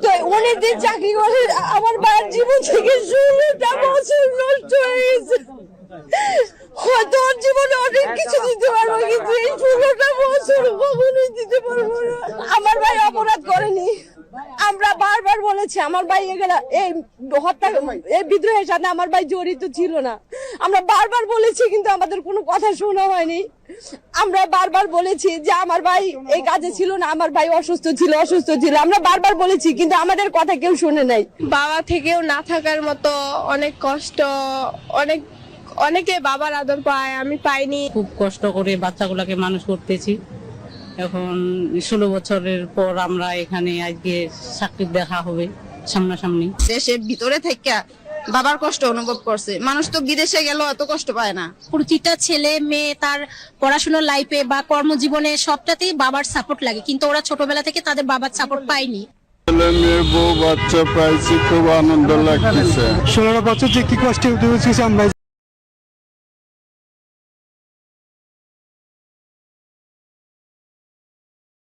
তো অনেক দিন চাকরি করে আমার বাবার জীবন থেকে 16টা বছর নষ্ট হয়ে গেছে। হয়তো ওর জীবনে অনেক কিছু দিতে পারবো, কিন্তু এই 16টা বছর কখনোই দিতে পারবো না। আমার ভাই অপরাধ করেনি, আমরা বারবার বলেছি আমার ভাই এগুলা এই হত্যা এই বিদ্রোহের সাথে আমার ভাই জড়িত ছিল না। আমরা বারবার বলেছি, কিন্তু আমাদের কোনো কথা শোনা হয়নি। আমরা বারবার বলেছি যে আমার ভাই এই কাজে ছিল না, আমার ভাই অসুস্থ ছিল। আমরা বারবার বলেছি, কিন্তু আমাদের কথা কেউ শুনে নাই। বাবা থেকেও না থাকার মতো অনেক কষ্ট, অনেকে বাবার আদর পায়, আমি পাইনি। খুব কষ্ট করে বাচ্চাগুলোকে মানুষ করতেছি। এখন 16 বছরের পর আমরা এখানে আজকে সাক্ষী দেখা হবে সামনাসামনি। দেশের ভিতরে থেকে বাবার কষ্ট অনুভব করছে, মানুষ তো বিদেশে গেল এত কষ্ট পায় না। প্রতিটা ছেলে মেয়ে তার পড়াশোনার লাইফে বা কর্মজীবনে সবটাতেই বাবার সাপোর্ট লাগে, কিন্তু ওরা ছোটবেলা থেকে তাদের বাবার সাপোর্ট পায়নি। ছেলে মেয়ে বউ বাচ্চা পাইছি, খুব আনন্দ লাগতেছে। 16 বছর যে কি কষ্টে আমরা